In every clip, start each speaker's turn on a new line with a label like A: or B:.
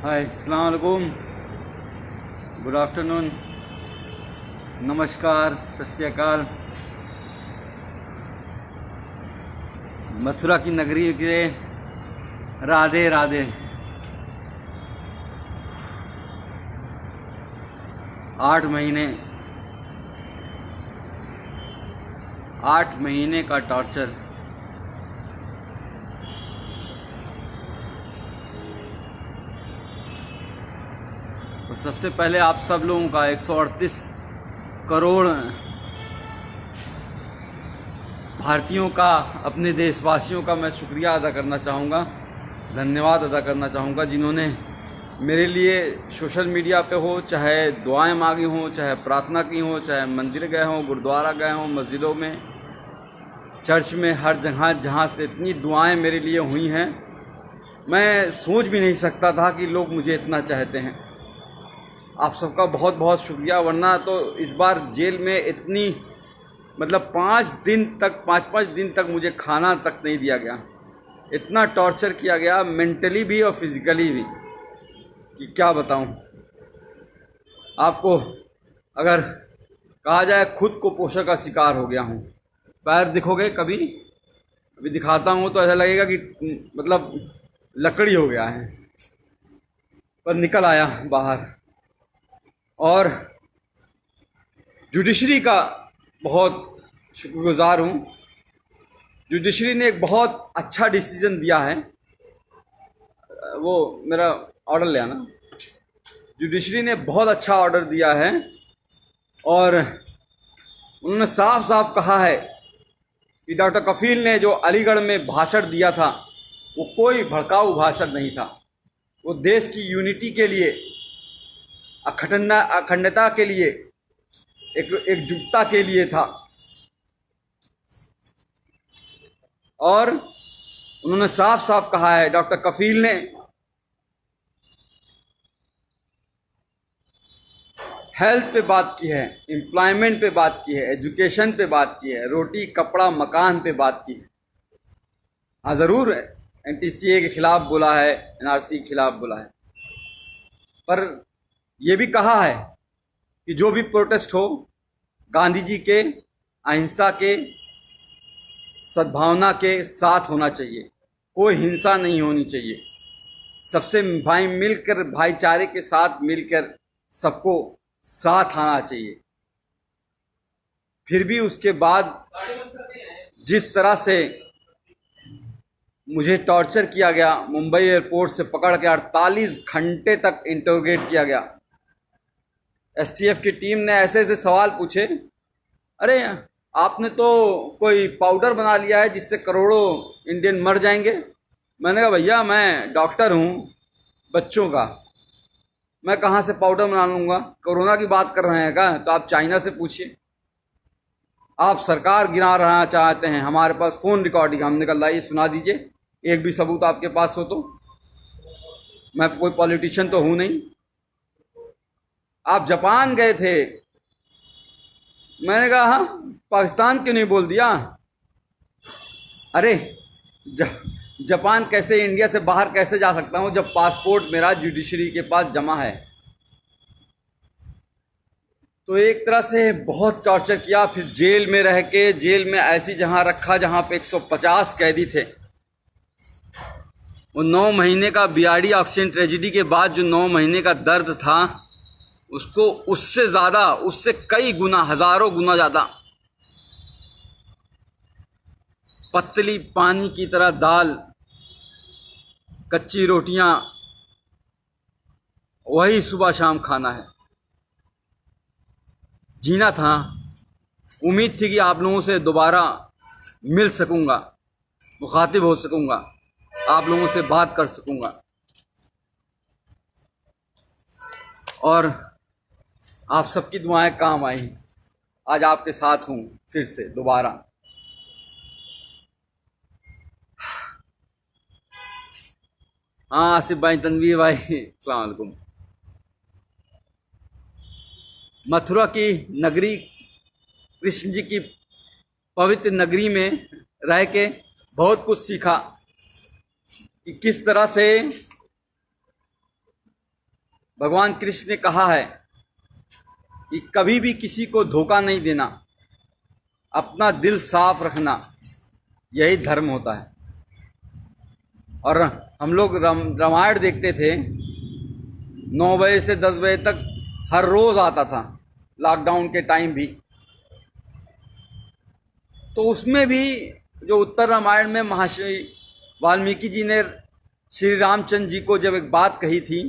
A: हाय, अस्सलाम वालेकुम, good afternoon, नमस्कार, सत श्री अकाल। मथुरा की नगरी के राधे राधे। आठ महीने का टॉर्चर। तो सबसे पहले आप सब लोगों का 138 करोड़ भारतीयों का, अपने देशवासियों का मैं शुक्रिया अदा करना चाहूँगा, धन्यवाद अदा करना चाहूँगा, जिन्होंने मेरे लिए सोशल मीडिया पे हो, चाहे दुआएं मांगी हों, चाहे प्रार्थना की हो, चाहे मंदिर गए हों, गुरुद्वारा गए हों, मस्जिदों में, चर्च में, हर जगह जहाँ से इतनी दुआएं मेरे लिए हुई हैं, मैं सोच भी नहीं सकता था कि लोग मुझे इतना चाहते हैं। आप सबका बहुत बहुत शुक्रिया। वरना तो इस बार जेल में इतनी, मतलब 5 दिन तक मुझे खाना तक नहीं दिया गया। इतना टॉर्चर किया गया, मेंटली भी और फिजिकली भी, कि क्या बताऊं आपको। अगर कहा जाए, खुद को पोषण का शिकार हो गया हूं। पैर दिखोगे कभी, अभी दिखाता हूं तो ऐसा लगेगा कि मतलब लकड़ी हो गया है, पर निकल आया बाहर। और जुडिशरी का बहुत शुक्रगुजार हूँ। जुडिशरी ने एक बहुत अच्छा डिसीजन दिया है। वो मेरा ऑर्डर ले आना। जुडिशरी ने बहुत अच्छा ऑर्डर दिया है और उन्होंने साफ साफ कहा है कि डॉक्टर कफील ने जो अलीगढ़ में भाषण दिया था, वो कोई भड़काऊ भाषण नहीं था। वो देश की यूनिटी के लिए, अखंडता के लिए, एकजुटता के लिए था। और उन्होंने साफ साफ कहा है, डॉक्टर कफील ने हेल्थ पे बात की है, एम्प्लॉयमेंट पे बात की है, एजुकेशन पे बात की है, रोटी कपड़ा मकान पे बात की है। हाँ, ज़रूर एनटीसीए के खिलाफ बोला है, एनआरसी के खिलाफ बोला है, पर यह भी कहा है कि जो भी प्रोटेस्ट हो, गांधी जी के अहिंसा के, सद्भावना के साथ होना चाहिए। कोई हिंसा नहीं होनी चाहिए। सबसे मिलकर, भाईचारे के साथ मिलकर सबको साथ आना चाहिए। फिर भी उसके बाद जिस तरह से मुझे टॉर्चर किया गया, मुंबई एयरपोर्ट से पकड़ के 48 घंटे तक इंटरोगेट किया गया। एसटीएफ की टीम ने ऐसे ऐसे सवाल पूछे, अरे आपने तो कोई पाउडर बना लिया है जिससे करोड़ों इंडियन मर जाएंगे। मैंने कहा, भैया मैं डॉक्टर हूँ बच्चों का, मैं कहाँ से पाउडर बना लूँगा। कोरोना की बात कर रहे हैं क्या? तो आप चाइना से पूछिए। आप सरकार गिरा रहना चाहते हैं, हमारे पास फ़ोन रिकॉर्डिंग, हमने कहा लाइए सुना दीजिए, एक भी सबूत आपके पास हो तो। मैं कोई पॉलिटिशियन तो हूँ नहीं। आप जापान गए थे, मैंने कहा हाँ, पाकिस्तान क्यों नहीं बोल दिया? अरे जापान कैसे, इंडिया से बाहर कैसे जा सकता हूं जब पासपोर्ट मेरा जुडिशरी के पास जमा है। तो एक तरह से बहुत टॉर्चर किया। फिर जेल में रह के, जेल में ऐसी जहां रखा जहां पे 150 कैदी थे। वो 9 महीने का बीआरडी ऑक्सीजन ट्रेजिडी के बाद जो 9 महीने का दर्द था, उसको उससे ज़्यादा, उससे कई गुना, हज़ारों गुना ज़्यादा पतली पानी की तरह दाल, कच्ची रोटियां, वही सुबह शाम खाना है। जीना था। उम्मीद थी कि आप लोगों से दोबारा मिल सकूंगा, मुखातिब हो सकूंगा, आप लोगों से बात कर सकूंगा। और आप सबकी दुआएं काम आई। आज आपके साथ हूँ फिर से दोबारा। हाँ, आसिफ भाई, तनवीर भाई, अस्सलाम वालेकुम। मथुरा की नगरी, कृष्ण जी की पवित्र नगरी में रह के बहुत कुछ सीखा कि किस तरह से भगवान कृष्ण ने कहा है कि कभी भी किसी को धोखा नहीं देना, अपना दिल साफ रखना, यही धर्म होता है। और हम लोग रामायण देखते थे, 9 बजे से 10 बजे तक हर रोज आता था, लॉकडाउन के टाइम भी। तो उसमें भी जो उत्तर रामायण में महर्षि वाल्मीकि जी ने श्री रामचंद्र जी को जब एक बात कही थी,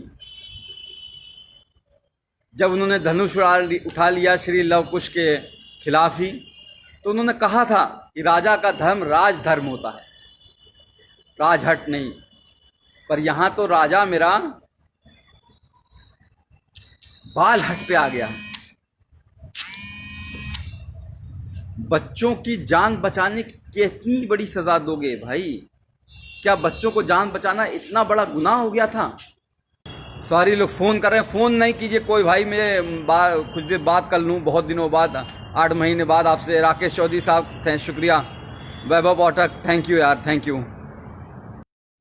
A: जब उन्होंने धनुष उठा लिया श्री लव कुश के खिलाफ ही, तो उन्होंने कहा था कि राजा का धर्म राजधर्म होता है, राजहट नहीं। पर यहाँ तो राजा मेरा बाल हट पे आ गया। बच्चों की जान बचाने की कितनी बड़ी सजा दोगे भाई? क्या बच्चों को जान बचाना इतना बड़ा गुनाह हो गया था? सॉरी, लोग फ़ोन कर रहे हैं, फ़ोन नहीं कीजिए कोई भाई, मैं कुछ देर बात कर लूँ, बहुत दिनों बाद, 8 महीने बाद आपसे। राकेश चौधरी साहब शुक्रिया, वैभव पाठक थैंक यू यार, थैंक यू।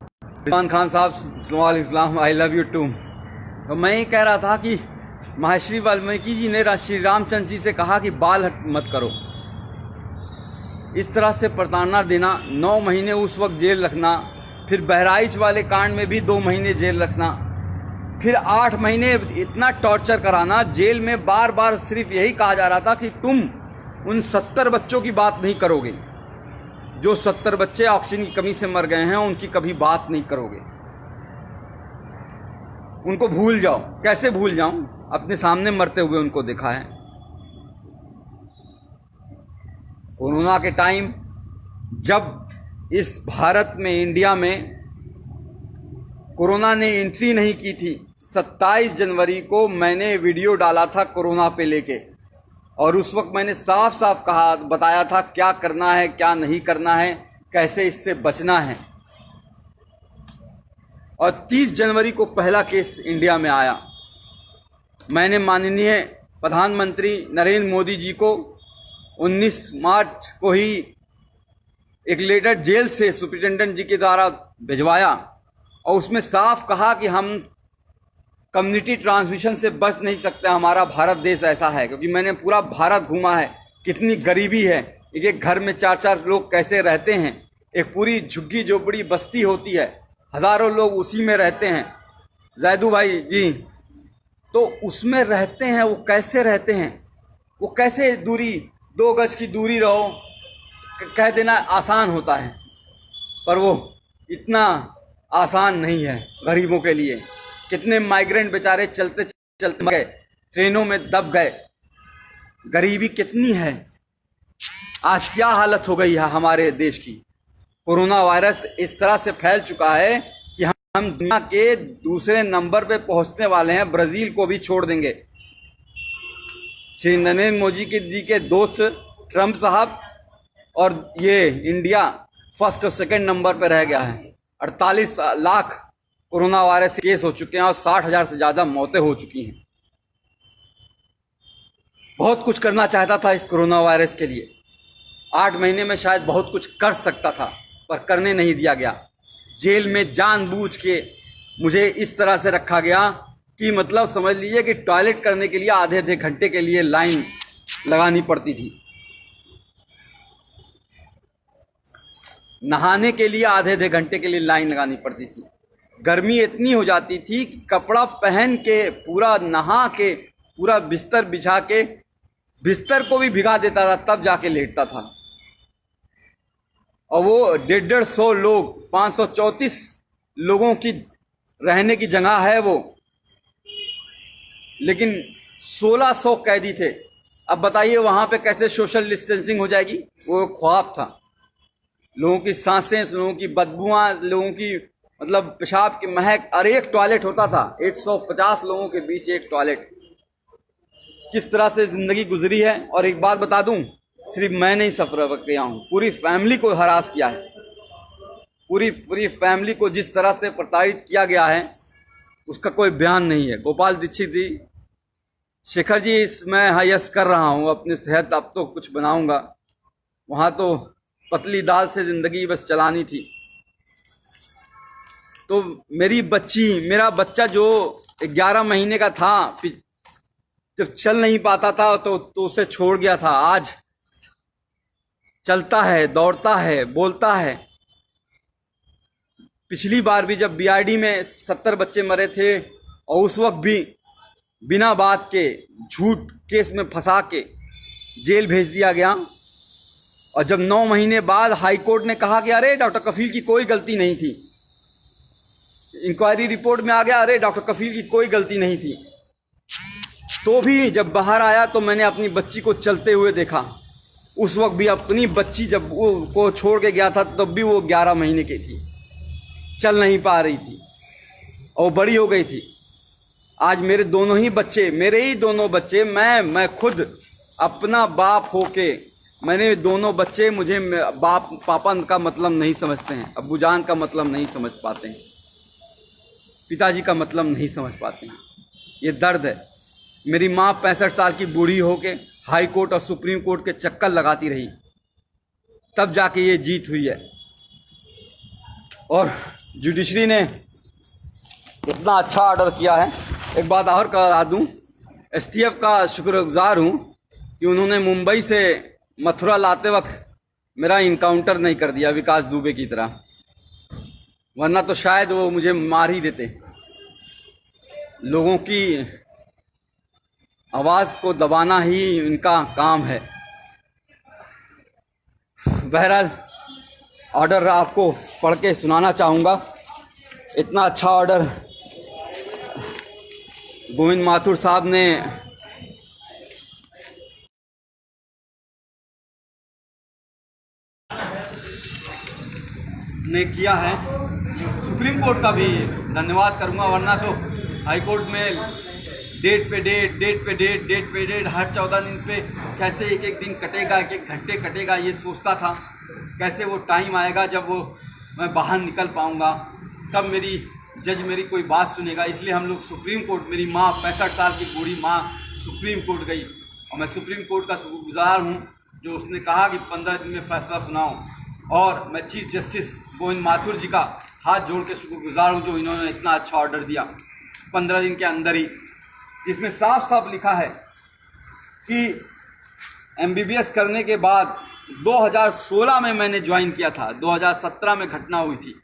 A: रिजवान खान साहब वालेकुम, आई लव यू टू। तो मैं ये कह रहा था कि महर्षि वाल्मीकि जी ने श्री रामचंद्र जी से कहा कि बाल हट मत करो। इस तरह से प्रताड़ना देना, 9 महीने उस वक्त जेल रखना, फिर बहराइच वाले कांड में भी 2 महीने जेल रखना, फिर 8 महीने इतना टॉर्चर कराना जेल में। बार बार सिर्फ यही कहा जा रहा था कि तुम उन 70 बच्चों की बात नहीं करोगे, जो 70 बच्चे ऑक्सीजन की कमी से मर गए हैं, उनकी कभी बात नहीं करोगे, उनको भूल जाओ। कैसे भूल जाऊं? अपने सामने मरते हुए उनको देखा है। कोरोना के टाइम जब इस भारत में, इंडिया में कोरोना ने एंट्री नहीं की थी, 27 जनवरी को मैंने वीडियो डाला था कोरोना पे लेके, और उस वक्त मैंने साफ साफ बताया था क्या करना है, क्या नहीं करना है, कैसे इससे बचना है। और 30 जनवरी को पहला केस इंडिया में आया। मैंने माननीय प्रधानमंत्री नरेंद्र मोदी जी को 19 मार्च को ही एक लेटर जेल से सुप्रिंटेंडेंट जी के द्वारा भिजवाया, और उसमें साफ कहा कि हम कम्युनिटी ट्रांसमिशन से बच नहीं सकते, हमारा भारत देश ऐसा है। क्योंकि मैंने पूरा भारत घूमा है, कितनी गरीबी है, एक घर में 4-4 लोग कैसे रहते हैं, एक पूरी झुग्गी झोपड़ी बस्ती होती है, हज़ारों लोग उसी में रहते हैं। जैदू भाई जी, तो उसमें रहते हैं, वो कैसे रहते हैं, वो कैसे दूरी, 2 गज की दूरी रहो, कह देना आसान होता है, पर वो इतना आसान नहीं है गरीबों के लिए। कितने माइग्रेंट बेचारे चलते चलते मर गए, ट्रेनों में दब गए। गरीबी कितनी है, आज क्या हालत हो गई है हमारे देश की। कोरोना वायरस इस तरह से फैल चुका है कि हम दुनिया के दूसरे नंबर पे पहुंचने वाले हैं, ब्राजील को भी छोड़ देंगे। श्री नरेंद्र मोदी जी के दोस्त ट्रंप साहब और ये इंडिया फर्स्ट और सेकंड नंबर पे रह गया है। 48 लाख कोरोना वायरस के केस हो चुके हैं और 60,000 से ज़्यादा मौतें हो चुकी हैं। बहुत कुछ करना चाहता था इस कोरोना वायरस के लिए, 8 महीने में शायद बहुत कुछ कर सकता था, पर करने नहीं दिया गया। जेल में जानबूझ के मुझे इस तरह से रखा गया कि मतलब समझ लीजिए कि टॉयलेट करने के लिए आधे घंटे के लिए लाइन लगानी पड़ती थी, नहाने के लिए आधे घंटे के लिए लाइन लगानी पड़ती थी। गर्मी इतनी हो जाती थी कि कपड़ा पहन के, पूरा नहा के, पूरा बिस्तर बिछा के, बिस्तर को भी भिगा देता था, तब जाके लेटता था। और वो 150 लोग, 534 लोगों की रहने की जगह है वो, लेकिन 1600 कैदी थे। अब बताइए वहां पे कैसे सोशल डिस्टेंसिंग हो जाएगी? वो ख्वाब था। लोगों की सांसें, लोगों की बदबुआं, लोगों की मतलब पेशाब की महक, और एक टॉयलेट होता था, 150 लोगों के बीच एक टॉयलेट। किस तरह से जिंदगी गुजरी है। और एक बात बता दूं, सिर्फ मैं नहीं सफर किया हूं, पूरी फैमिली को हरास किया है। पूरी फैमिली को जिस तरह से प्रताड़ित किया गया है उसका कोई बयान नहीं है। गोपाल दीक्षित जी, शेखर जी, मैं हायस कर रहा हूं अपनी सेहत, अब तो कुछ बनाऊंगा। वहां तो पतली दाल से जिंदगी बस चलानी थी। तो मेरा बच्चा जो 11 महीने का था, जब चल नहीं पाता था तो उसे छोड़ गया था। आज चलता है, दौड़ता है, बोलता है। पिछली बार भी जब बीआरडी में 70 बच्चे मरे थे और उस वक्त भी बिना बात के झूठ केस में फंसा के जेल भेज दिया गया। और जब 9 महीने बाद हाई कोर्ट ने कहा कि अरे डॉक्टर कफील की कोई गलती नहीं थी, इंक्वायरी रिपोर्ट में आ गया अरे डॉक्टर कफील की कोई गलती नहीं थी, तो भी जब बाहर आया तो मैंने अपनी बच्ची को चलते हुए देखा। उस वक्त भी अपनी बच्ची जब वो को छोड़ के गया था तब भी वो 11 महीने की थी, चल नहीं पा रही थी और बड़ी हो गई थी। आज मेरे दोनों ही बच्चे, मेरे ही दोनों बच्चे, मैं खुद अपना बाप होके, मैंने दोनों बच्चे, मुझे बाप पापा का मतलब नहीं समझते हैं, अब्बूजान का मतलब नहीं समझ पाते हैं, पिताजी का मतलब नहीं समझ पाते हैं। ये दर्द है। मेरी माँ 65 साल की बूढ़ी होके हाई कोर्ट और सुप्रीम कोर्ट के चक्कर लगाती रही, तब जाके ये जीत हुई है। और जुडिशरी ने इतना अच्छा ऑर्डर किया है। एक बात और करा दूं, एसटीएफ का शुक्रगुजार हूं कि उन्होंने मुंबई से मथुरा लाते वक्त मेरा इनकाउंटर नहीं कर दिया विकास दुबे की तरह, वरना तो शायद वो मुझे मार ही देते। लोगों की आवाज़ को दबाना ही इनका काम है। बहरहाल ऑर्डर आपको पढ़ के सुनाना चाहूँगा। इतना अच्छा ऑर्डर गोविंद माथुर साहब ने किया है। सुप्रीम कोर्ट का भी धन्यवाद करूंगा, वरना तो हाई कोर्ट में डेट पे डेट हर 14 दिन पे कैसे एक एक दिन कटेगा, एक एक घंटे कटेगा, ये सोचता था कैसे वो टाइम आएगा जब मैं बाहर निकल पाऊंगा, कब मेरी जज मेरी कोई बात सुनेगा। इसलिए हम लोग सुप्रीम कोर्ट, मेरी माँ 65 साल की बूढ़ी माँ सुप्रीम कोर्ट गई और मैं सुप्रीम कोर्ट का शुक्रगुजार हूँ जो उसने कहा कि 15 दिन में फैसला सुनाओ। और मैं चीफ जस्टिस गोविंद माथुर जी का हाथ जोड़ के शुक्रगुजार हूँ जो इन्होंने इतना अच्छा ऑर्डर दिया 15 दिन के अंदर ही, जिसमें साफ साफ लिखा है कि एमबीबीएस करने के बाद 2016 में मैंने ज्वाइन किया था, 2017 में घटना हुई थी।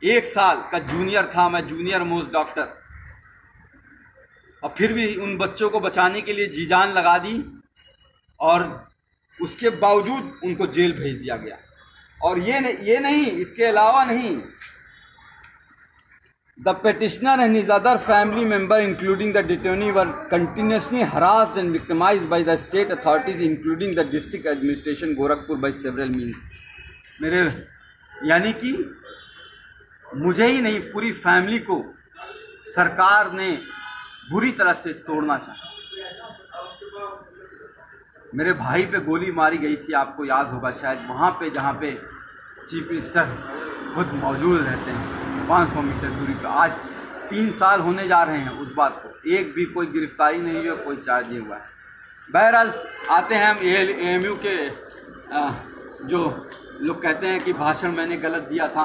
A: 1 साल का जूनियर था मैं, जूनियर मोस्ट डॉक्टर, और फिर भी उन बच्चों को बचाने के लिए जी जान लगा दी और उसके बावजूद उनको जेल भेज दिया गया। और ये नहीं, इसके अलावा नहीं, the petitioner and his other family member including the detainee were continuously harassed and victimized by the state authorities including the district administration Gorakhpur by several means। मेरे यानी कि मुझे ही नहीं, पूरी फैमिली को सरकार ने बुरी तरह से तोड़ना चाहा। मेरे भाई पे गोली मारी गई थी, आपको याद होगा शायद, वहाँ पे जहाँ पे चीफ मिनिस्टर खुद मौजूद रहते हैं 500 मीटर दूरी पर। आज 3 साल होने जा रहे हैं उस बात को, एक भी कोई गिरफ्तारी नहीं हुई, कोई चार्ज नहीं हुआ है। बहरहाल आते हैं हम एएमयू के जो लोग कहते हैं कि भाषण मैंने गलत दिया था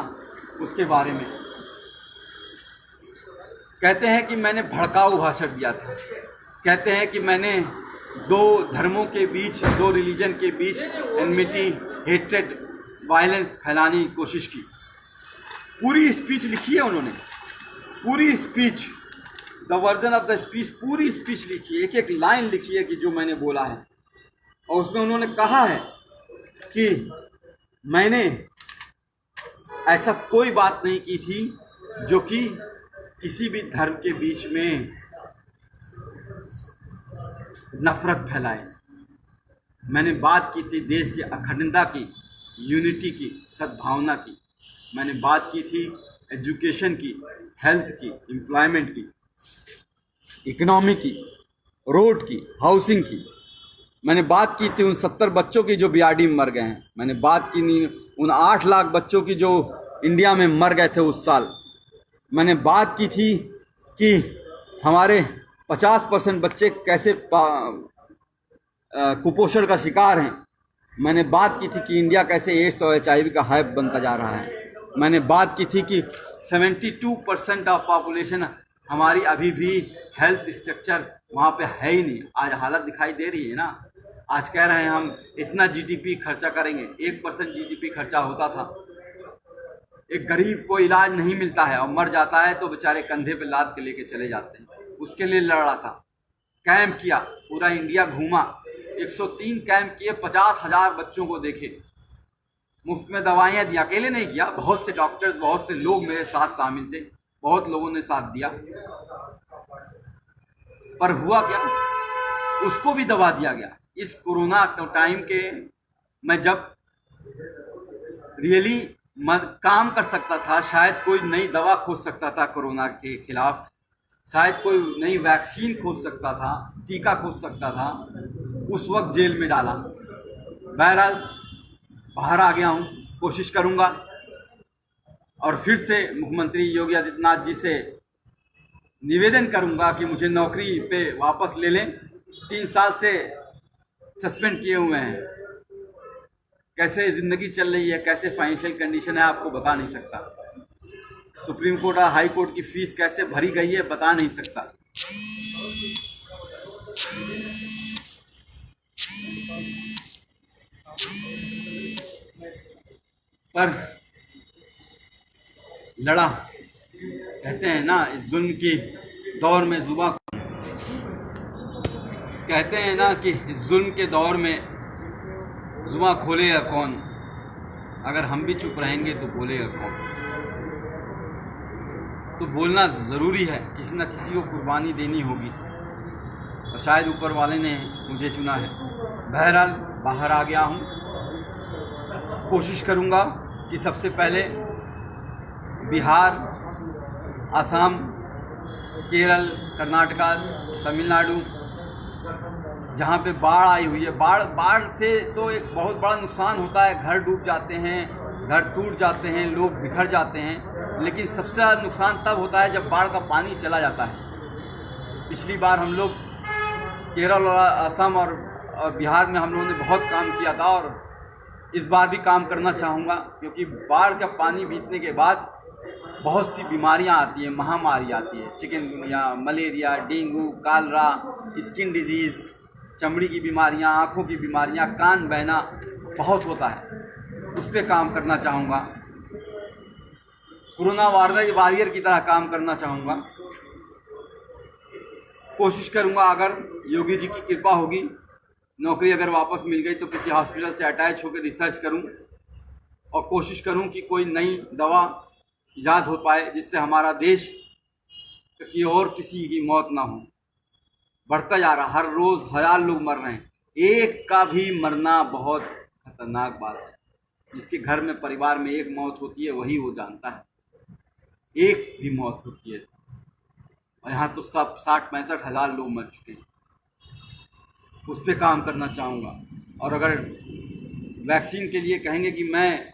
A: उसके बारे में। कहते हैं कि मैंने भड़काऊ भाषण दिया था, कहते हैं कि मैंने 2 धर्मों के बीच, 2 रिलीजन के बीच एनमिटी, हेट्रेड, वायलेंस फैलाने की कोशिश की। पूरी स्पीच लिखी है उन्होंने, पूरी speech, the version of the speech, पूरी स्पीच लिखी है, एक एक लाइन लिखी है कि जो मैंने बोला है। और उसमें उन्होंने कहा है कि मैंने ऐसा कोई बात नहीं की थी जो कि किसी भी धर्म के बीच में नफरत फैलाए। मैंने बात की थी देश की अखंडता की, यूनिटी की, सद्भावना की। मैंने बात की थी एजुकेशन की, हेल्थ की, एम्प्लॉयमेंट की, इकोनॉमी की, रोड की, हाउसिंग की। मैंने बात की थी उन 70 बच्चों की जो बीआरडी में मर गए हैं। मैंने बात की नहीं उन 8 लाख बच्चों की जो इंडिया में मर गए थे उस साल। मैंने बात की थी कि हमारे 50% बच्चे कैसे कुपोषण का शिकार हैं। मैंने बात की थी कि इंडिया कैसे एड्स और HIV का हाइब बनता जा रहा है। मैंने बात की थी कि 72% ऑफ पॉपुलेशन हमारी अभी भी हेल्थ स्ट्रक्चर वहाँ पे है ही नहीं। आज हालत दिखाई दे रही है ना। आज कह रहे हैं हम इतना जीडीपी खर्चा करेंगे, 1% जीडीपी खर्चा होता था। एक गरीब को इलाज नहीं मिलता है और मर जाता है तो बेचारे कंधे पे लाद के लेके चले जाते हैं। उसके लिए लड़ा था, कैंप किया, पूरा इंडिया घूमा, 103 कैंप किए, 50,000 बच्चों को देखे, मुफ्त में दवाइयाँ दी। अकेले नहीं किया, बहुत से डॉक्टर्स, बहुत से लोग मेरे साथ शामिल थे, बहुत लोगों ने साथ दिया। पर हुआ क्या, उसको भी दबा दिया गया। इस कोरोना टाइम के मैं जब रियली काम कर सकता था, शायद कोई नई दवा खोज सकता था कोरोना के खिलाफ, शायद कोई नई वैक्सीन खोज सकता था, टीका खोज सकता था, उस वक्त जेल में डाला। बहरहाल बाहर आ गया हूँ, कोशिश करूँगा और फिर से मुख्यमंत्री योगी आदित्यनाथ जी से निवेदन करूँगा कि मुझे नौकरी पे वापस ले लें। 3 साल से सस्पेंड किए हुए हैं। कैसे ज़िंदगी चल रही है, कैसे फाइनेंशियल कंडीशन है, आपको बता नहीं सकता। सुप्रीम कोर्ट और हाई कोर्ट की फीस कैसे भरी गई है, बता नहीं सकता। पर लड़ा, कहते हैं ना, इस जुल्म की दौर में जुबान, कहते हैं ना कि इस जुल्म के दौर में जुबान खोलेगा कौन। अगर हम भी चुप रहेंगे तो बोलेगा कौन। तो बोलना ज़रूरी है, किसी न किसी को कुर्बानी देनी होगी और शायद ऊपर वाले ने मुझे चुना है। बहरहाल बाहर आ गया हूँ, कोशिश करूँगा कि सबसे पहले बिहार, असम, केरल, कर्नाटका, तमिलनाडु, जहाँ पे बाढ़ आई हुई है, बाढ़ से तो एक बहुत बड़ा नुकसान होता है। घर डूब जाते हैं, घर टूट जाते हैं, लोग बिखर जाते हैं। लेकिन सबसे ज़्यादा नुकसान तब होता है जब बाढ़ का पानी चला जाता है। पिछली बार हम लोग केरल और असम और बिहार में हम लोगों ने बहुत काम किया था और इस बार भी काम करना चाहूँगा, क्योंकि बाढ़ का पानी बीतने के बाद बहुत सी बीमारियां आती हैं, महामारी आती है। Chikungunya, malaria, dengue, Kalra, skin disease, चमड़ी की बीमारियां, आँखों की बीमारियां, कान बहना बहुत होता है। उस पर काम करना चाहूँगा, कोरोना वॉरियर की तरह काम करना चाहूँगा। कोशिश करूँगा, अगर योगी जी की कृपा होगी, नौकरी अगर वापस मिल गई तो किसी हॉस्पिटल से अटैच होकर रिसर्च करूँ और कोशिश करूँ कि कोई नई दवा ईजाद हो पाए जिससे हमारा देश की और किसी की मौत ना हो। बढ़ता जा रहा, हर रोज़ 1000 लोग मर रहे हैं। एक का भी मरना बहुत खतरनाक बात है। जिसके घर में, परिवार में एक मौत होती है वही वो जानता है, एक भी मौत होती है। और यहाँ तो सब 60-65 हज़ार लोग मर चुके हैं। उस पर काम करना चाहूँगा। और अगर वैक्सीन के लिए कहेंगे कि मैं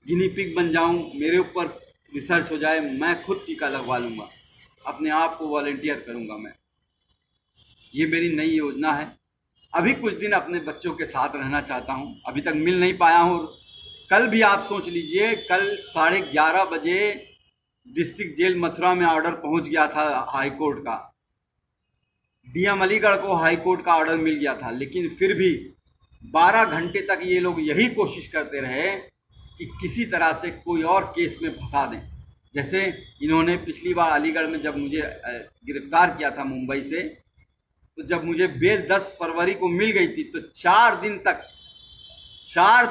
A: गिनी पिग बन जाऊँ, मेरे ऊपर रिसर्च हो जाए, मैं खुद टीका लगवा लूँगा, अपने आप को वॉलंटियर करूँगा मैं। ये मेरी नई योजना है। अभी कुछ दिन अपने बच्चों के साथ रहना चाहता हूँ, अभी तक मिल नहीं पाया हूँ। कल भी आप सोच लीजिए, कल 11:30 बजे डिस्ट्रिक्ट जेल मथुरा में ऑर्डर पहुँच गया था हाई कोर्ट का। डीएम अलीगढ़ को हाई कोर्ट का ऑर्डर मिल गया था, लेकिन फिर भी 12 घंटे तक ये लोग यही कोशिश करते रहे कि किसी तरह से कोई और केस में फंसा दें। जैसे इन्होंने पिछली बार अलीगढ़ में जब मुझे गिरफ्तार किया था मुंबई से, तो जब मुझे बेल 10 फरवरी को मिल गई थी तो 4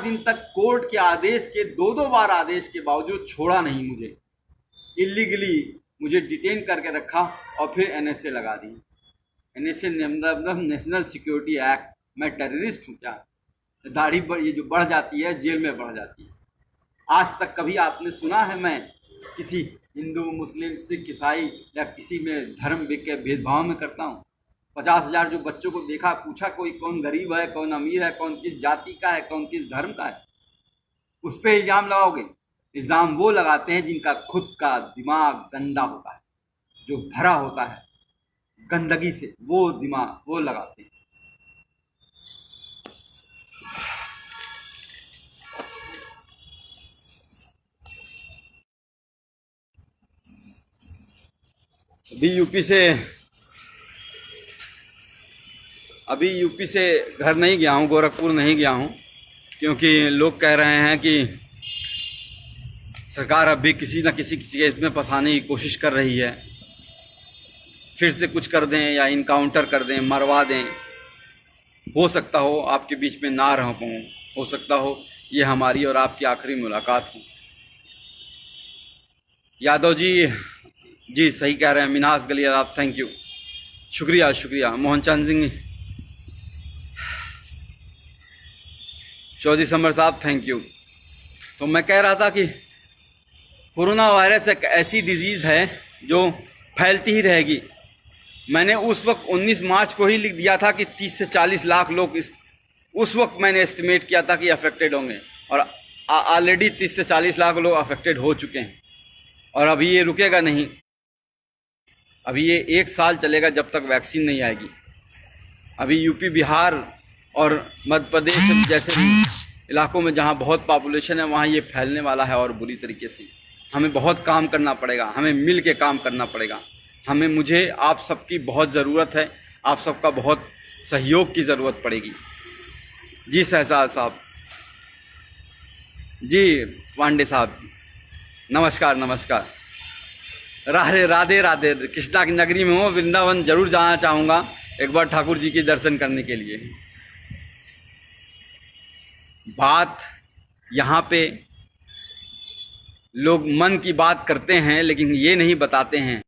A: दिन तक कोर्ट के आदेश के 2-2 बार आदेश के बावजूद छोड़ा नहीं मुझे। इलीगली मुझे डिटेन करके रखा और फिर एनएसए लगा दी। एनएसए मतलब नेशनल सिक्योरिटी एक्ट। मैं टेररिस्ट हूँ क्या? दाढ़ी ये जो बढ़ जाती है, जेल में बढ़ जाती है। आज तक कभी आपने सुना है मैं किसी हिंदू, मुस्लिम, सिख, ईसाई या किसी में धर्म के भेदभाव में करता हूँ? 50,000 जो बच्चों को देखा, पूछा कोई कौन गरीब है, कौन अमीर है, कौन किस जाति का है, कौन किस धर्म का है? उस पर इल्ज़ाम लगाओगे? इल्ज़ाम वो लगाते हैं जिनका खुद का दिमाग गंदा होता है, जो भरा होता है गंदगी से, वो दिमाग वो लगाते हैं। अभी यूपी से घर नहीं गया हूँ, गोरखपुर नहीं गया हूँ, क्योंकि लोग कह रहे हैं कि सरकार अब भी किसी न किसी केस में फंसाने की कोशिश कर रही है, फिर से कुछ कर दें या इनकाउंटर कर दें, मरवा दें। हो सकता हो आपके बीच में ना रह पाऊँ, हो सकता हो ये हमारी और आपकी आखिरी मुलाकात हो। यादव जी सही कह रहे हैं। मिनास गलियार आप, थैंक यू, शुक्रिया। मोहनचंद सिंह चौधरी समर साहब, थैंक यू। तो मैं कह रहा था कि कोरोना वायरस एक ऐसी डिजीज़ है जो फैलती ही रहेगी। मैंने उस वक्त 19 मार्च को ही लिख दिया था कि 30 से 40 लाख लोग उस वक्त मैंने एस्टिमेट किया था कि अफेक्टेड होंगे, और ऑलरेडी 30 से 40 लाख लोग अफेक्टेड हो चुके हैं। और अभी ये रुकेगा नहीं, अभी ये 1 साल चलेगा जब तक वैक्सीन नहीं आएगी। अभी यूपी, बिहार और मध्य प्रदेश जैसे इलाकों में जहाँ बहुत पॉपुलेशन है वहाँ ये फैलने वाला है, और बुरी तरीके से। हमें बहुत काम करना पड़ेगा, हमें मिल के काम करना पड़ेगा। मुझे आप सबकी बहुत ज़रूरत है, आप सबका बहुत सहयोग की ज़रूरत पड़ेगी। जी शहजाद साहब, जी पांडे साहब, नमस्कार। राधे। कृष्णा की नगरी में हूँ, वृंदावन जरूर जाना चाहूँगा एक बार ठाकुर जी के दर्शन करने के लिए। बात यहाँ पे लोग मन की बात करते हैं लेकिन ये नहीं बताते हैं।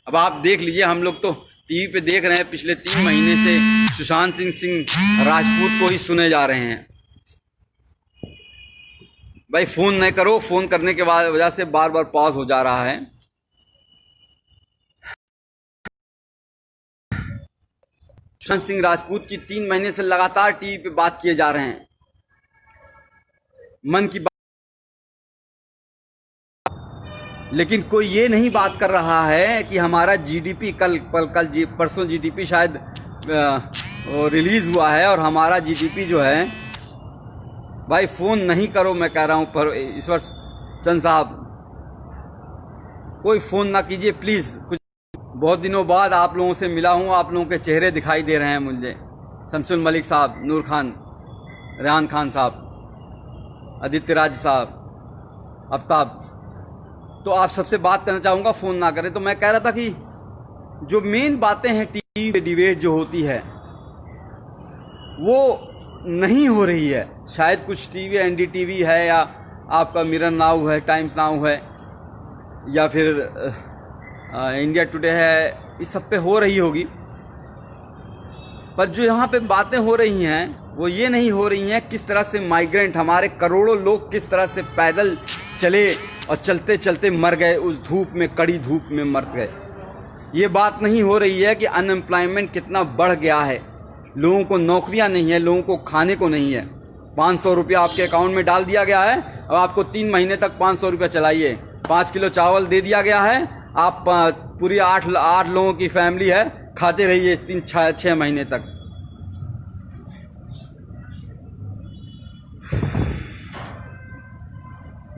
A: अब आप देख लीजिए, हम लोग तो टीवी पे देख रहे हैं, पिछले 3 महीने से सुशांत सिंह राजपूत को ही सुने जा रहे हैं। भाई फ़ोन नहीं करो, फ़ोन करने के वजह से बार बार पॉज हो जा रहा है। सुशांत सिंह राजपूत की 3 महीने से लगातार टीवी पे बात किए जा रहे हैं, मन की बात, लेकिन कोई ये नहीं बात कर रहा है कि हमारा जीडीपी परसों जीडीपी शायद रिलीज़ हुआ है, और हमारा जीडीपी जो है, भाई फ़ोन नहीं करो, मैं कह रहा हूँ। पर ईश्वर चंद साहब, कोई फ़ोन ना कीजिए प्लीज़। कुछ बहुत दिनों बाद आप लोगों से मिला हूँ, आप लोगों के चेहरे दिखाई दे रहे हैं मुझे। शमसुल मलिक साहब, नूर खान, रेहान खान साहब, आदित्य राज साहब, आफ्ताब, तो आप सबसे बात करना चाहूँगा, फ़ोन ना करें। तो मैं कह रहा था कि जो मेन बातें हैं टीवी पे डिबेट जो होती है वो नहीं हो रही है। शायद कुछ टीवी, एनडीटीवी है, या आपका मिरर नाउ है, टाइम्स नाउ है, या फिर इंडिया टुडे है, इस सब पे हो रही होगी। पर जो यहाँ पे बातें हो रही हैं वो ये नहीं हो रही हैं किस तरह से माइग्रेंट, हमारे करोड़ों लोग किस तरह से पैदल चले और चलते चलते मर गए, उस धूप में, कड़ी धूप में मर गए। ये बात नहीं हो रही है कि अनएम्प्लॉयमेंट कितना बढ़ गया है, लोगों को नौकरियां नहीं है, लोगों को खाने को नहीं है। 500 रुपया आपके अकाउंट में डाल दिया गया है, अब आपको 3 महीने तक 500 रुपया चलाइए। 5 किलो चावल दे दिया गया है, आप पूरी 8 लोगों की फैमिली है, खाते रहिए 3-6 महीने तक।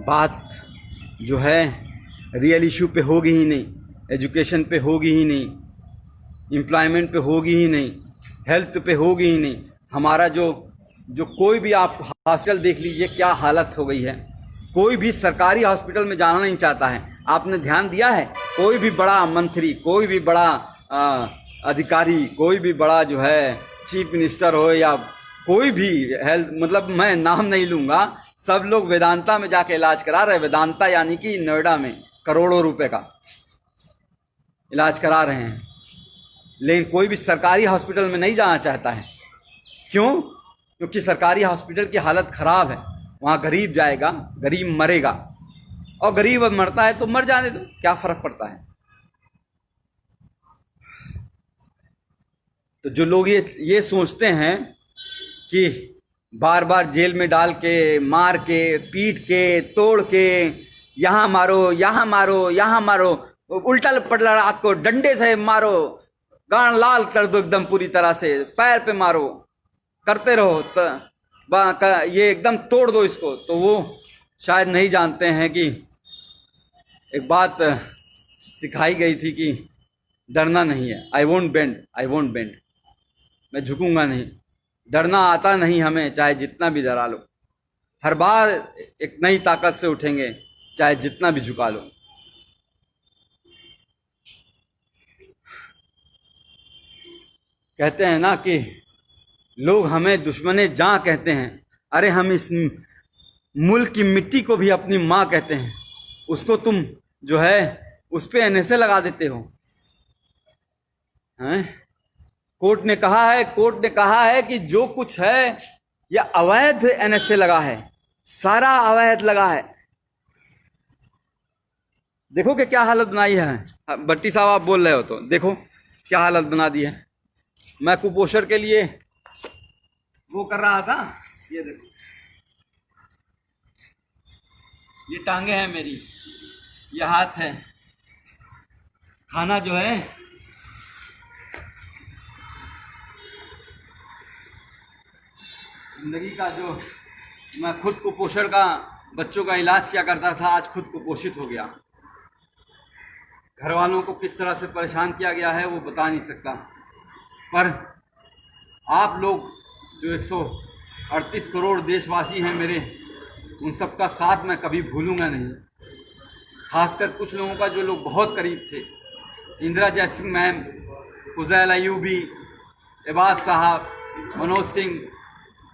A: बात जो है रियल इशू पे होगी ही नहीं, एजुकेशन पे होगी ही नहीं, एम्प्लॉयमेंट पे होगी ही नहीं, हेल्थ पे होगी ही नहीं। हमारा जो कोई भी आप हॉस्पिटल देख लीजिए क्या हालत हो गई है। कोई भी सरकारी हॉस्पिटल में जाना नहीं चाहता है। आपने ध्यान दिया है, कोई भी बड़ा मंत्री, कोई भी बड़ा अधिकारी, कोई भी बड़ा जो है चीफ मिनिस्टर हो, या कोई भी हेल्थ, मतलब मैं नाम नहीं लूँगा, सब लोग वेदांता में जाके इलाज करा रहे हैं। वेदांता यानी कि नोएडा में करोड़ों रुपए का इलाज करा रहे हैं, लेकिन कोई भी सरकारी हॉस्पिटल में नहीं जाना चाहता है। क्यों? क्योंकि सरकारी हॉस्पिटल की हालत ख़राब है। वहाँ गरीब जाएगा, गरीब मरेगा, और गरीब मरता है तो मर जाने दो, क्या फ़र्क पड़ता है। तो जो लोग ये सोचते हैं कि बार बार जेल में डाल के, मार के, पीट के, तोड़ के, यहाँ मारो, यहाँ मारो, यहाँ मारो, उल्टा पलटा रात को डंडे से मारो, गान लाल कर दो एकदम पूरी तरह से, पैर पे मारो, करते रहो, ये एकदम तोड़ दो इसको, तो वो शायद नहीं जानते हैं कि एक बात सिखाई गई थी कि डरना नहीं है। आई वोंट बेंड, मैं झुकूंगा नहीं। डरना आता नहीं हमें, चाहे जितना भी डरा लो। हर बार एक नई ताकत से उठेंगे, चाहे जितना भी झुका लो। कहते हैं ना कि लोग हमें दुश्मने जान कहते हैं। अरे हम इस मुल्क की मिट्टी को भी अपनी माँ कहते हैं। उसको तुम जो है उस पे एनएसए लगा देते हो हैं? कोर्ट ने कहा है कि जो कुछ है यह अवैध एनएसए लगा है, सारा अवैध लगा है। देखो कि क्या हालत बनाई है। भट्टी साहब आप बोल रहे हो तो देखो क्या हालत बना दी है। मैं कुपोषण के लिए वो कर रहा था, ये देखो ये टांगे हैं मेरी, ये हाथ है। खाना जो है जिंदगी का, जो मैं खुद कुपोषण का बच्चों का इलाज किया करता था, आज खुद कुपोषित हो गया। घर वालों को किस तरह से परेशान किया गया है वो बता नहीं सकता। पर आप लोग जो 138 करोड़ देशवासी हैं मेरे, उन सबका साथ मैं कभी भूलूंगा नहीं। खासकर कुछ लोगों का जो लोग बहुत करीब थे, इंदिरा जयसिंह मैम, फुजैल अयूबी, इबाद साहब,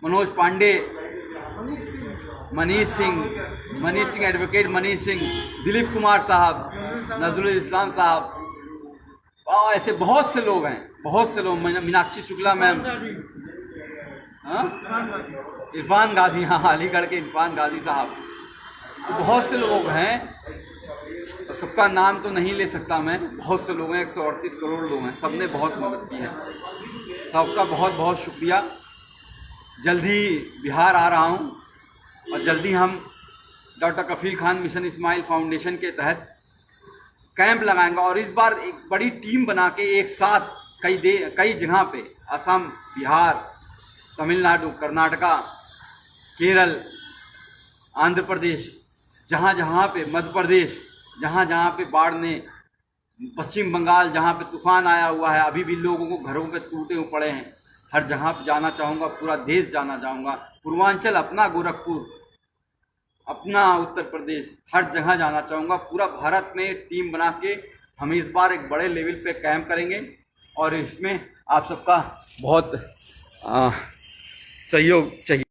A: मनोज पांडे, मनीष सिंह, एडवोकेट मनीष सिंह, दिलीप कुमार साहब, नजरुल इस्लाम साहब, और ऐसे बहुत से लोग हैं, बहुत से लोग। मीनाक्षी शुक्ला मैम, इरफान गाजी, हाँ अलीगढ़ के इरफान गाजी साहब, तो बहुत से लोग हैं। तो सबका नाम तो नहीं ले सकता मैं, बहुत से लोग हैं, 138 करोड़ लोग हैं, सबने बहुत मदद की है। सबका बहुत बहुत शुक्रिया। जल्दी बिहार आ रहा हूँ और जल्दी हम डॉक्टर कफील खान मिशन इस्माइल फाउंडेशन के तहत कैंप लगाएंगे। और इस बार एक बड़ी टीम बना के एक साथ कई जगह पे, असम, बिहार, तमिलनाडु, कर्नाटका, केरल, आंध्र प्रदेश, जहाँ पे, मध्य प्रदेश, जहाँ पे बाढ़ ने, पश्चिम बंगाल जहाँ पे तूफान आया हुआ है, अभी भी लोगों को घरों पे टूटे हुए पड़े हैं, हर जगह पे जाना चाहूँगा। पूरा देश जाना चाहूँगा, पूर्वांचल अपना, गोरखपुर अपना, उत्तर प्रदेश, हर जगह जाना चाहूँगा। पूरा भारत में टीम बना के हम इस बार एक बड़े लेवल पे कैंप करेंगे और इसमें आप सबका बहुत सहयोग चाहिए।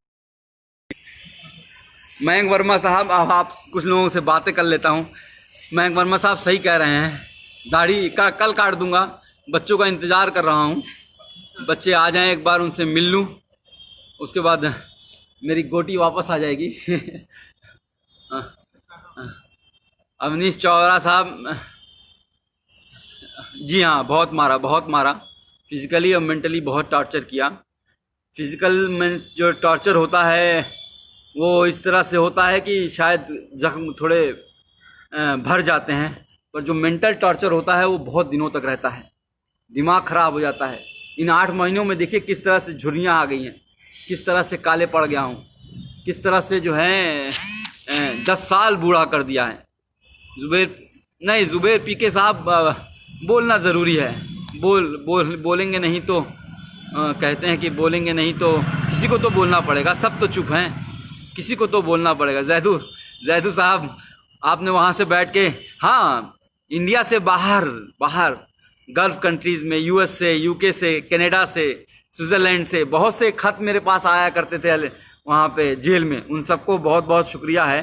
A: मयंक वर्मा साहब, आप कुछ लोगों से बातें कर लेता हूँ। मयंक वर्मा साहब सही कह रहे हैं, दाढ़ी कल काट दूंगा। बच्चों का इंतज़ार कर रहा हूँ, बच्चे आ जाएं, एक बार उनसे मिल लूँ, उसके बाद मेरी गोटी वापस आ जाएगी। अवनीश चौरा साहब, जी हाँ, बहुत मारा, फिजिकली और मेंटली बहुत टॉर्चर किया। फिजिकल में जो टॉर्चर होता है वो इस तरह से होता है कि शायद जख्म थोड़े भर जाते हैं, पर जो मेंटल टॉर्चर होता है वो बहुत दिनों तक रहता है, दिमाग ख़राब हो जाता है। इन 8 महीनों में देखिए किस तरह से झुर्रियाँ आ गई हैं, किस तरह से काले पड़ गया हूँ, किस तरह से जो है 10 साल बूढ़ा कर दिया है। जुबैर पीके साहब, बोलना ज़रूरी है। बोलेंगे नहीं तो कहते हैं कि बोलेंगे नहीं तो किसी को तो बोलना पड़ेगा, सब तो चुप हैं, किसी को तो बोलना पड़ेगा। जैदू साहब, आपने वहाँ से बैठ के, हाँ, इंडिया से बाहर गल्फ कंट्रीज़ में, यूएस से, यूके से, कनाडा से, स्विट्ज़रलैंड से बहुत से खत मेरे पास आया करते थे वहाँ पे जेल में। उन सबको बहुत बहुत शुक्रिया है।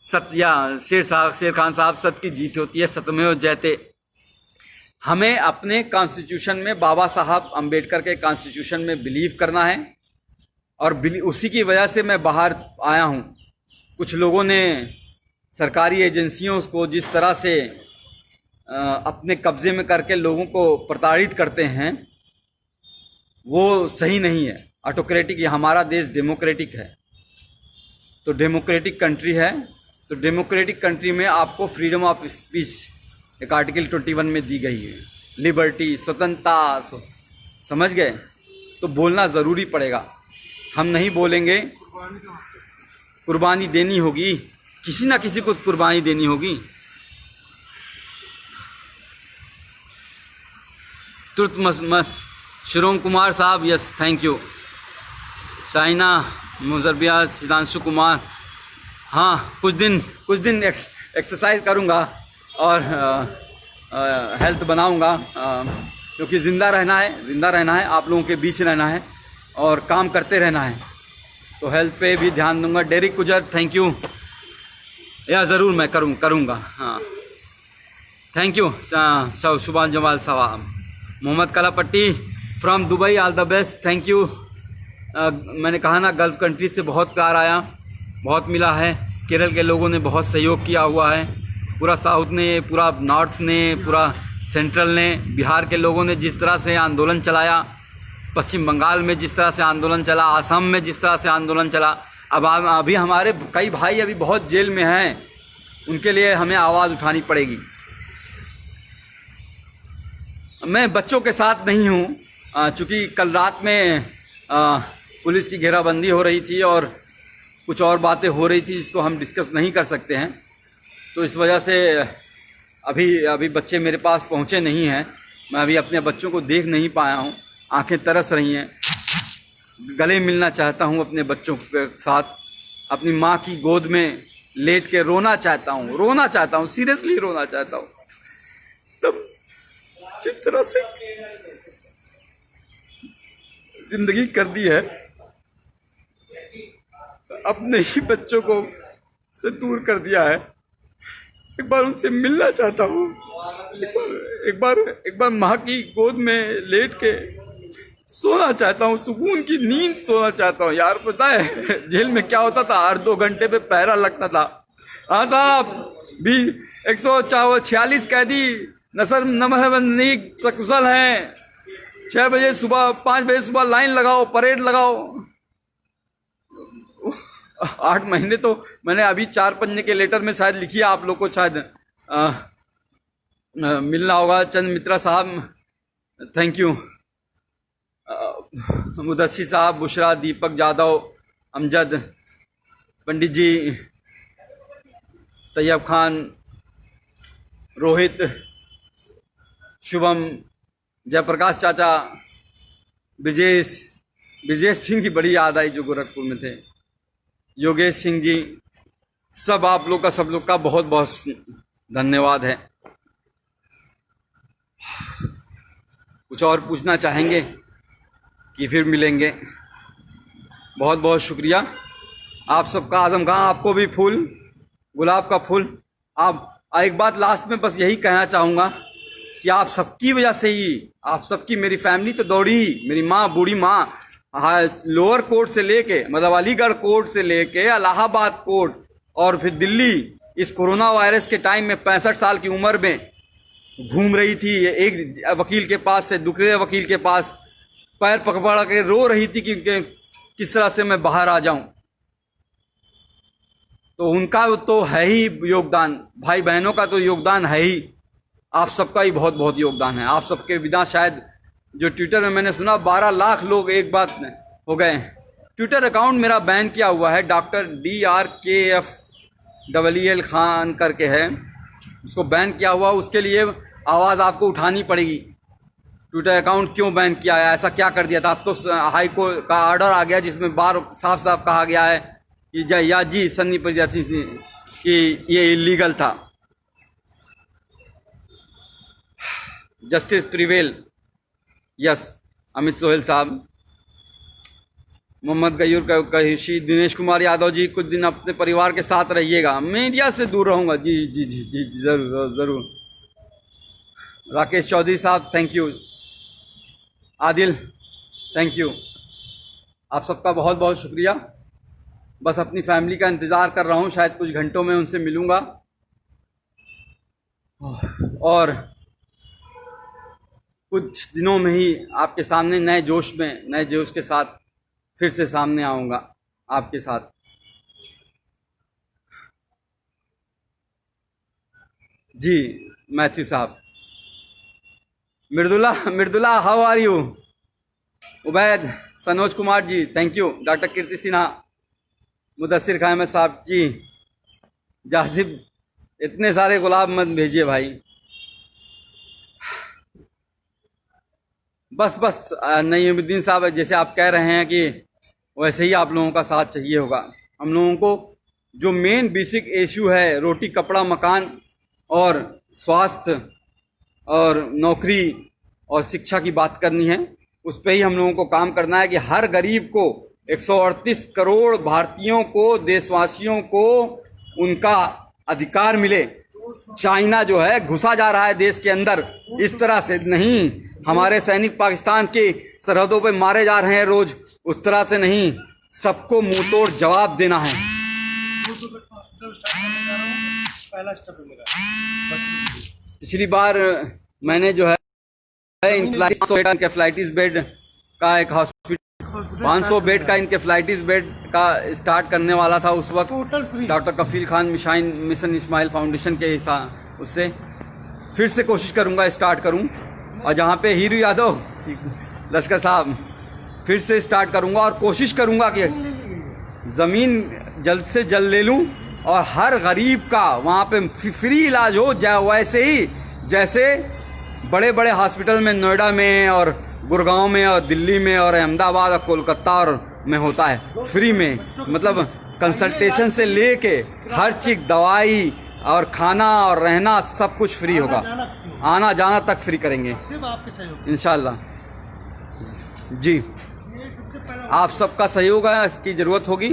A: शेर खान साहब, सत्य की जीत होती है, सत्यमेव जयते। हमें अपने कॉन्स्टिट्यूशन में, बाबा साहब अम्बेडकर के कॉन्स्टिट्यूशन में बिलीव करना है और उसी की वजह से मैं बाहर आया हूँ। कुछ लोगों ने सरकारी एजेंसियों को जिस तरह से अपने कब्जे में करके लोगों को प्रताड़ित करते हैं वो सही नहीं है। ऑटोक्रेटिक, हमारा देश डेमोक्रेटिक है, तो डेमोक्रेटिक कंट्री है, तो डेमोक्रेटिक कंट्री में आपको फ्रीडम ऑफ स्पीच एक आर्टिकल 21 में दी गई है, लिबर्टी, स्वतंत्रता, समझ गए? तो बोलना ज़रूरी पड़ेगा। हम नहीं बोलेंगे, कुर्बानी देनी होगी, किसी ना किसी को कुर्बानी देनी होगी। तुर्तमस शिरोम कुमार साहब, यस थैंक यू। शाइना मुजरबिया, सिद्धांशु कुमार, हाँ कुछ दिन एक्सरसाइज करूँगा और हेल्थ बनाऊँगा, क्योंकि ज़िंदा रहना है, आप लोगों के बीच रहना है और काम करते रहना है, तो हेल्थ पे भी ध्यान दूंगा। डेरिक गुजर थैंक यू, या ज़रूर मैं करूँगा हाँ थैंक यू। शुभान जमाल साहब, Mohammad Kalapatti from Dubai, all the best thank you. मैंने कहा ना गल्फ़ कंट्री से बहुत प्यार आया, बहुत मिला है। केरल के लोगों ने बहुत सहयोग किया हुआ है, पूरा साउथ ने, पूरा नॉर्थ ने, पूरा सेंट्रल ने, बिहार के लोगों ने जिस तरह से आंदोलन चलाया, पश्चिम बंगाल में जिस तरह से आंदोलन चला, असम में जिस तरह से आंदोलन चला, अब अभी हमारे कई भाई अभी बहुत जेल में हैं, उनके लिए हमें आवाज़ उठानी पड़ेगी। मैं बच्चों के साथ नहीं हूँ, चूँकि कल रात में पुलिस की घेराबंदी हो रही थी और कुछ और बातें हो रही थी जिसको हम डिस्कस नहीं कर सकते हैं, तो इस वजह से अभी बच्चे मेरे पास पहुँचे नहीं हैं। मैं अभी अपने बच्चों को देख नहीं पाया हूँ, आंखें तरस रही हैं, गले मिलना चाहता हूँ अपने बच्चों के साथ, अपनी माँ की गोद में लेट के रोना चाहता हूँ, सीरियसली रोना चाहता हूँ। तब जिस तरह से जिंदगी कर दी है, अपने ही बच्चों को से दूर कर दिया है, एक बार उनसे मिलना चाहता हूँ, एक बार माँ की गोद में लेट के सोना चाहता हूँ, सुकून की नींद सोना चाहता हूँ। यार पता है जेल में क्या होता था, हर 2 घंटे पे पहरा लगता था। हाँ साहब, भी 146 कैदी नसर नमहबंदी सकुशल हैं, 6 बजे सुबह 5 बजे सुबह लाइन लगाओ, परेड लगाओ। 8 महीने तो मैंने अभी 4 पन्ने के लेटर में शायद लिखी है, आप लोग को शायद मिलना होगा। चंद मित्रा साहब थैंक यू, मुदस्सी साहब, बुशरा, दीपक जादव, अमजद, पंडित जी, तैयब खान, रोहित, शुभम, जयप्रकाश चाचा, ब्रिजेश सिंह की बड़ी याद आई जो गोरखपुर में थे, योगेश सिंह जी, सब आप लोग का बहुत बहुत धन्यवाद है। कुछ और पूछना चाहेंगे कि फिर मिलेंगे? बहुत बहुत शुक्रिया आप सबका। आजम खां, आपको भी फूल, गुलाब का फूल। आप एक बात लास्ट में बस यही कहना चाहूँगा कि आप सबकी वजह से ही, आप सबकी, मेरी फैमिली तो दौड़ी ही, मेरी माँ, बूढ़ी माँ, लोअर कोर्ट से लेके, मतलब अलीगढ़ कोर्ट से लेके इलाहाबाद कोर्ट और फिर दिल्ली, इस कोरोना वायरस के टाइम में 65 साल की उम्र में घूम रही थी, एक वकील के पास से दूसरे वकील के पास, पैर पकड़ के रो रही थी कि किस तरह से मैं बाहर आ जाऊं। तो उनका तो है ही योगदान, भाई बहनों का तो योगदान है ही, आप सबका ही बहुत बहुत योगदान है। आप सबके बिना शायद, जो ट्विटर में मैंने सुना 12 लाख लोग एक बात हो गए। ट्विटर अकाउंट मेरा बैन किया हुआ है, डॉक्टर DRKFEEL खान करके है, उसको बैन किया हुआ, उसके लिए आवाज़ आपको उठानी पड़ेगी। ट्विटर अकाउंट क्यों बैन किया है, ऐसा क्या कर दिया था? अब तो हाई कोर्ट का ऑर्डर आ गया जिसमें बार साफ साफ कहा गया है कि जी सन्नी प्रजाति कि ये इलीगल था। Justice prevail, yes. Amit Sohail साहब, मोहम्मद गयूर कहिशी, दिनेश कुमार यादव जी, कुछ दिन अपने परिवार के साथ रहिएगा, मीडिया से दूर रहूँगा। जी जी जी जी जी ज़रूर ज़रूर। राकेश चौधरी साहब thank you, Adil thank you, आप सबका बहुत बहुत शुक्रिया। बस अपनी फैमिली का इंतज़ार कर रहा हूँ, शायद कुछ घंटों में उनसे मिलूँगा और कुछ दिनों में ही आपके सामने नए जोश के साथ फिर से सामने आऊँगा आपके साथ। जी मैथ्यू साहब, Mridula how are you? Ubaid, Sanoj Kumar ji thank you, doctor Kirti Sinha, Mudassir Khan Ahmed साहब जी, जासिब, इतने सारे गुलाब मत भेजिए भाई। बस नईमुद्दीन साहब, जैसे आप कह रहे हैं कि वैसे ही आप लोगों का साथ चाहिए होगा। हम लोगों को जो मेन बेसिक इशू है, रोटी कपड़ा मकान और स्वास्थ्य और नौकरी और शिक्षा की बात करनी है, उस पर ही हम लोगों को काम करना है कि हर गरीब को, 138 करोड़ भारतीयों को, देशवासियों को उनका अधिकार मिले। चाइना जो है घुसा जा रहा है देश के अंदर, इस तरह से नहीं। हमारे सैनिक पाकिस्तान की सरहदों पे मारे जा रहे हैं रोज, उस तरह से नहीं। सबको मुंह तोड़ जवाब देना है। पिछली बार मैंने जो है इंकेफ्लाइटिस बेड का एक हॉस्पिटल, 500 बेड का इंकेफ्लाइटिस बेड का स्टार्ट करने वाला था उस वक्त डॉक्टर कफील खान मिशन इस्माइल फाउंडेशन के हिसाब, उससे फिर से कोशिश करूंगा स्टार्ट करूं। और जहां पे हीरू यादव लश्कर साहब, फिर से स्टार्ट करूंगा और कोशिश करूंगा कि ज़मीन जल्द से जल्द ले लूं और हर गरीब का वहां पे फ्री इलाज हो, वैसे ही जैसे बड़े बड़े हॉस्पिटल में नोएडा में और गुड़गांव में और दिल्ली में और अहमदाबाद और कोलकाता और में होता है, फ्री में। मतलब कंसल्टेशन से लेके हर चीज, दवाई और खाना और रहना सब कुछ फ्री होगा, आना जाना तक फ्री करेंगे इंशाल्लाह। जी, आप सबका सहयोग है, इसकी ज़रूरत होगी।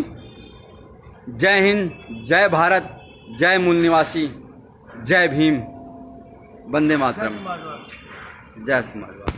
A: जय हिंद, जय भारत, जय मूल निवासी, जय भीम, वंदे मातरम, जय समाजवाद।